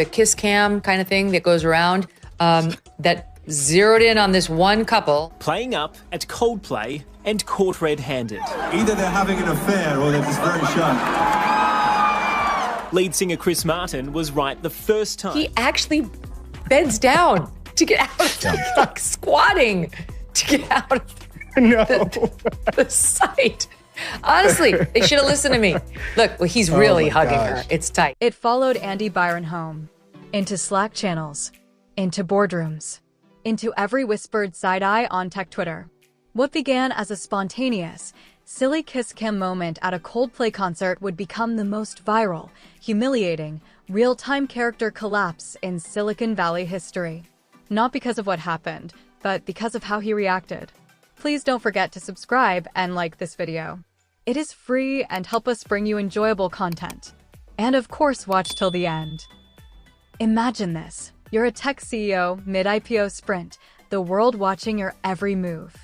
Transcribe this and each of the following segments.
the kiss cam kind of thing that goes around that zeroed in on this one couple. Playing up at Coldplay and caught red-handed. Either they're having an affair or they're just very shy. Lead singer Chris Martin was right the first time. He actually bends down to get out of like squatting to get out of the sight. Honestly, they should have listened to me. Look, well, he's really hugging her. It's tight. It followed Andy Byron home, into Slack channels, into boardrooms, into every whispered side-eye on tech Twitter. What began as a spontaneous, silly kiss cam moment at a Coldplay concert would become the most viral, humiliating, real-time character collapse in Silicon Valley history. Not because of what happened, but because of how he reacted. Please don't forget to subscribe and like this video. It is free and help us bring you enjoyable content. And of course, watch till the end. Imagine this. You're a tech CEO, mid-IPO sprint, the world watching your every move.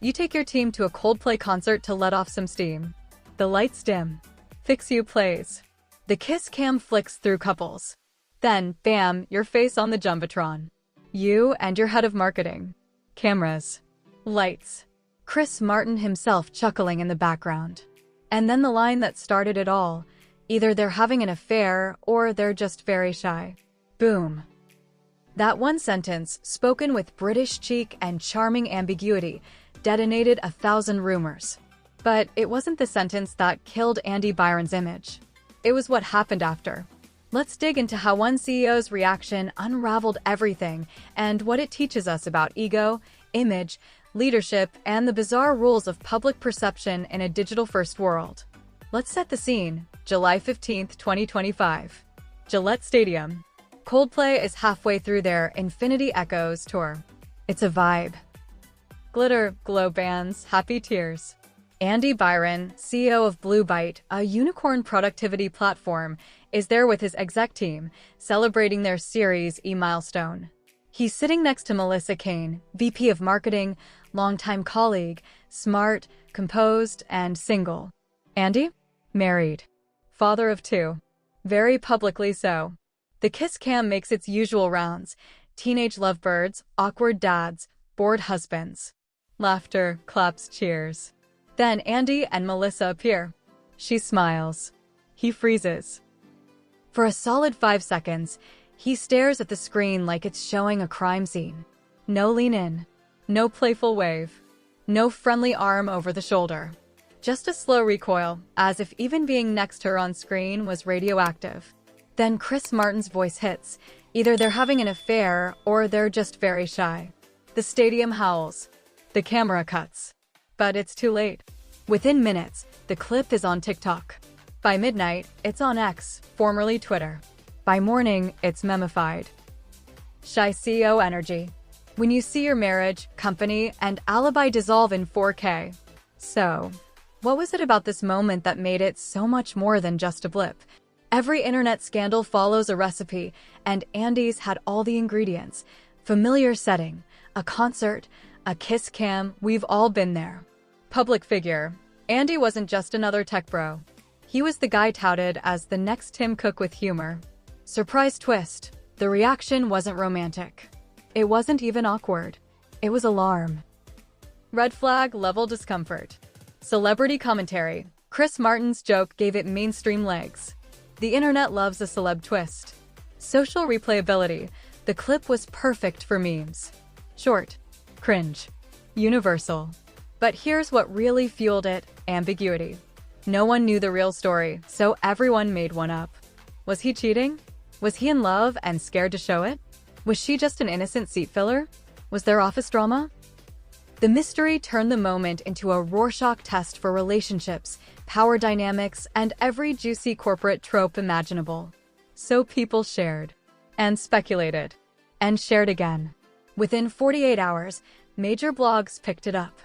You take your team to a Coldplay concert to let off some steam. The lights dim. Fix You plays. The kiss cam flicks through couples. Then, bam, your face on the Jumbotron. You and your head of marketing. Cameras. Lights. Chris Martin himself chuckling in the background. And then the line that started it all. Either they're having an affair or they're just very shy. Boom. That one sentence, spoken with British cheek and charming ambiguity, detonated 1,000 rumors. But it wasn't the sentence that killed Andy Byron's image. It was what happened after. Let's dig into how one CEO's reaction unraveled everything and what it teaches us about ego, image, leadership, and the bizarre rules of public perception in a digital-first world. Let's set the scene. July 15, 2025. Gillette Stadium. Coldplay is halfway through their Infinity Echoes tour. It's a vibe. Glitter, glow bands, happy tears. Andy Byron, CEO of Blue Byte, a unicorn productivity platform, is there with his exec team, celebrating their Series E milestone. He's sitting next to Melissa Kane, VP of Marketing, longtime colleague, smart, composed, and single. Andy? Married. Father of 2. Very publicly so. The kiss cam makes its usual rounds. Teenage lovebirds, awkward dads, bored husbands. Laughter, claps, cheers. Then Andy and Melissa appear. She smiles. He freezes. For a solid 5 seconds, he stares at the screen like it's showing a crime scene. No lean in. No playful wave. No friendly arm over the shoulder. Just a slow recoil, as if even being next to her on screen was radioactive. Then Chris Martin's voice hits. Either they're having an affair or they're just very shy. The stadium howls. The camera cuts. But it's too late. Within minutes, the clip is on TikTok. By midnight, it's on X, formerly Twitter. By morning, it's memified. Shy CEO energy. When you see your marriage, company, and alibi dissolve in 4K. So, what was it about this moment that made it so much more than just a blip? Every internet scandal follows a recipe, and Andy's had all the ingredients. Familiar setting, a concert, a kiss cam, we've all been there. Public figure. Andy wasn't just another tech bro. He was the guy touted as the next Tim Cook with humor. Surprise twist. The reaction wasn't romantic. It wasn't even awkward. It was alarm. Red flag level discomfort. Celebrity commentary. Chris Martin's joke gave it mainstream legs. The internet loves a celeb twist. Social replayability. The clip was perfect for memes. Short. Cringe. Universal. But here's what really fueled it, ambiguity. No one knew the real story, so everyone made one up. Was he cheating? Was he in love and scared to show it? Was she just an innocent seat filler? Was there office drama? The mystery turned the moment into a Rorschach test for relationships, power dynamics, and every juicy corporate trope imaginable. So people shared. And speculated. And shared again. Within 48 hours, major blogs picked it up.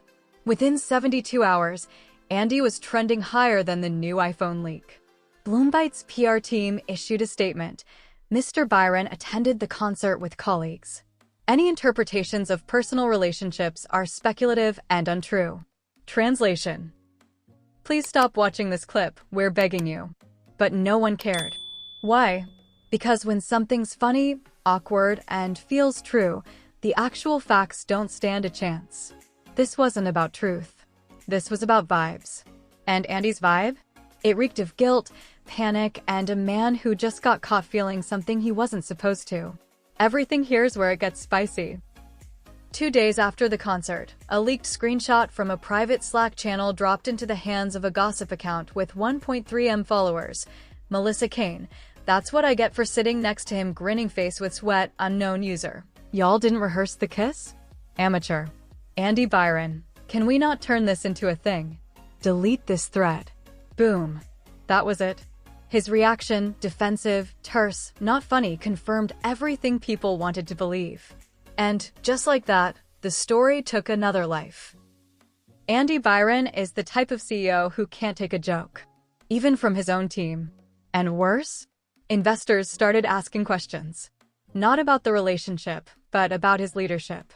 Within 72 hours, Andy was trending higher than the new iPhone leak. Bloombyte's PR team issued a statement. Mr. Byron attended the concert with colleagues. Any interpretations of personal relationships are speculative and untrue. Translation. Please stop watching this clip, we're begging you. But no one cared. Why? Because when something's funny, awkward, and feels true, the actual facts don't stand a chance. This wasn't about truth. This was about vibes. And Andy's vibe? It reeked of guilt, panic, and a man who just got caught feeling something he wasn't supposed to. Everything here's where it gets spicy. 2 days after the concert, a leaked screenshot from a private Slack channel dropped into the hands of a gossip account with 1.3 M followers. Melissa Kane. That's what I get for sitting next to him, grinning face with sweat, unknown user. Y'all didn't rehearse the kiss? Amateur. Andy Byron. Can we not turn this into a thing? Delete this thread. Boom. That was it. His reaction, defensive, terse, not funny, confirmed everything people wanted to believe. And just like that, the story took another life. Andy Byron is the type of CEO who can't take a joke, even from his own team. And worse? Investors started asking questions. Not about the relationship, but about his leadership.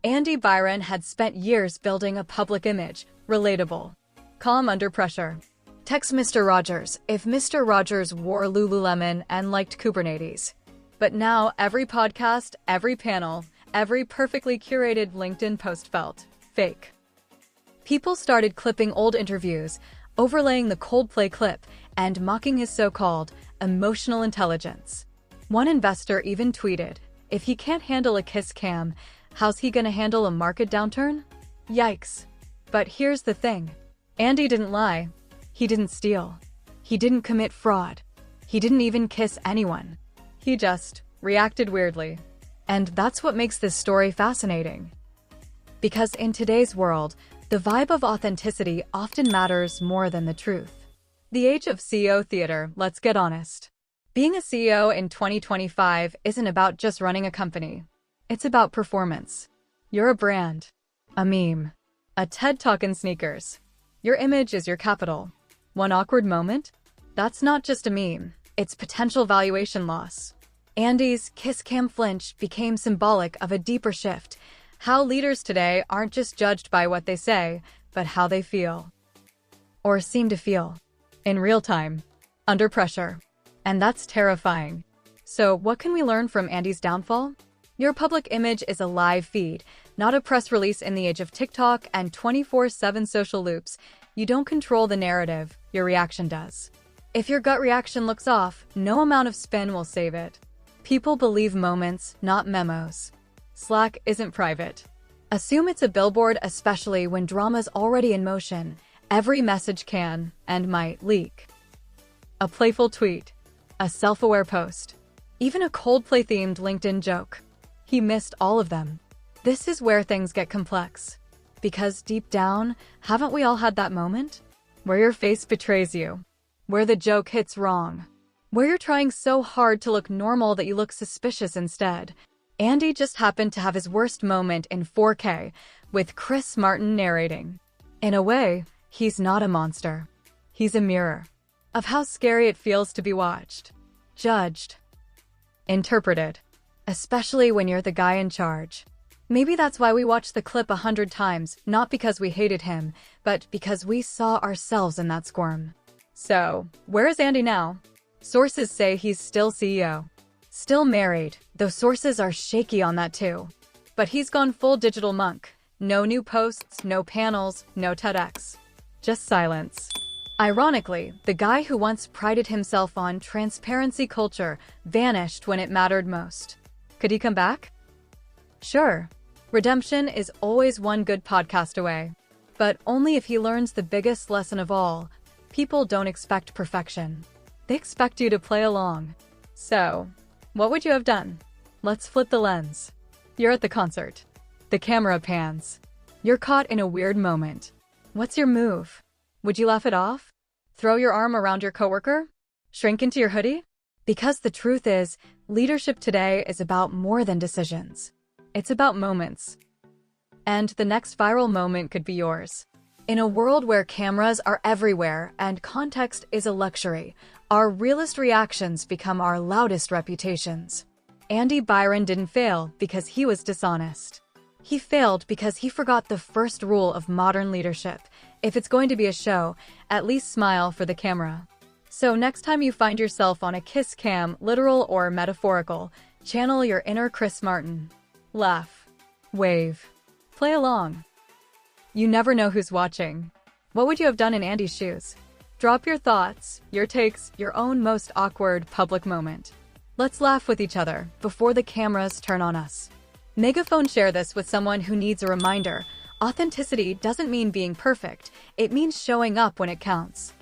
Andy Byron had spent years building a public image, relatable, calm under pressure. Text Mr. Rogers if Mr. Rogers wore Lululemon and liked Kubernetes. But now every podcast, every panel, every perfectly curated LinkedIn post felt fake. People started clipping old interviews, overlaying the Coldplay clip, and mocking his so-called emotional intelligence. One investor even tweeted, if he can't handle a kiss cam, how's he gonna handle a market downturn? Yikes. But here's the thing. Andy didn't lie. He didn't steal. He didn't commit fraud. He didn't even kiss anyone. He just reacted weirdly. And that's what makes this story fascinating. Because in today's world, the vibe of authenticity often matters more than the truth. The age of CEO theater, let's get honest. Being a CEO in 2025 isn't about just running a company. It's about performance. You're a brand, a meme, a TED Talk in sneakers. Your image is your capital. One awkward moment? That's not just a meme. It's potential valuation loss. Andy's kiss cam flinch became symbolic of a deeper shift. How leaders today aren't just judged by what they say, but how they feel. Or seem to feel. In real time. Under pressure. And that's terrifying. So what can we learn from Andy's downfall? Your public image is a live feed, not a press release in the age of TikTok and 24/7 social loops. You don't control the narrative, your reaction does. If your gut reaction looks off, no amount of spin will save it. People believe moments, not memos. Slack isn't private. Assume it's a billboard, especially when drama's already in motion. Every message can, and might, leak. A playful tweet. A self-aware post. Even a Coldplay-themed LinkedIn joke. He missed all of them. This is where things get complex. Because deep down, haven't we all had that moment? Where your face betrays you. Where the joke hits wrong. Where you're trying so hard to look normal that you look suspicious instead. Andy just happened to have his worst moment in 4K, with Chris Martin narrating. In a way, he's not a monster. He's a mirror of how scary it feels to be watched, judged, interpreted, especially when you're the guy in charge. Maybe that's why we watched the clip 100 times, not because we hated him, but because we saw ourselves in that squirm. So, where is Andy now? Sources say he's still CEO. Still married, though sources are shaky on that too. But he's gone full digital monk. No new posts, no panels, no TEDx. Just silence. Ironically, the guy who once prided himself on transparency culture vanished when it mattered most. Could he come back? Sure. Redemption is always one good podcast away. But only if he learns the biggest lesson of all. People don't expect perfection. They expect you to play along. So, what would you have done? Let's flip the lens. You're at the concert. The camera pans. You're caught in a weird moment. What's your move? Would you laugh it off? Throw your arm around your coworker? Shrink into your hoodie? Because the truth is, leadership today is about more than decisions. It's about moments. And the next viral moment could be yours. In a world where cameras are everywhere and context is a luxury, our realest reactions become our loudest reputations. Andy Byron didn't fail because he was dishonest. He failed because he forgot the first rule of modern leadership. If it's going to be a show, at least smile for the camera. So next time you find yourself on a kiss cam, literal or metaphorical, channel your inner Chris Martin. Laugh. Wave. Play along. You never know who's watching. What would you have done in Andy's shoes? Drop your thoughts, your takes, your own most awkward public moment. Let's laugh with each other before the cameras turn on us. Megaphone, share this with someone who needs a reminder. Authenticity doesn't mean being perfect. It means showing up when it counts.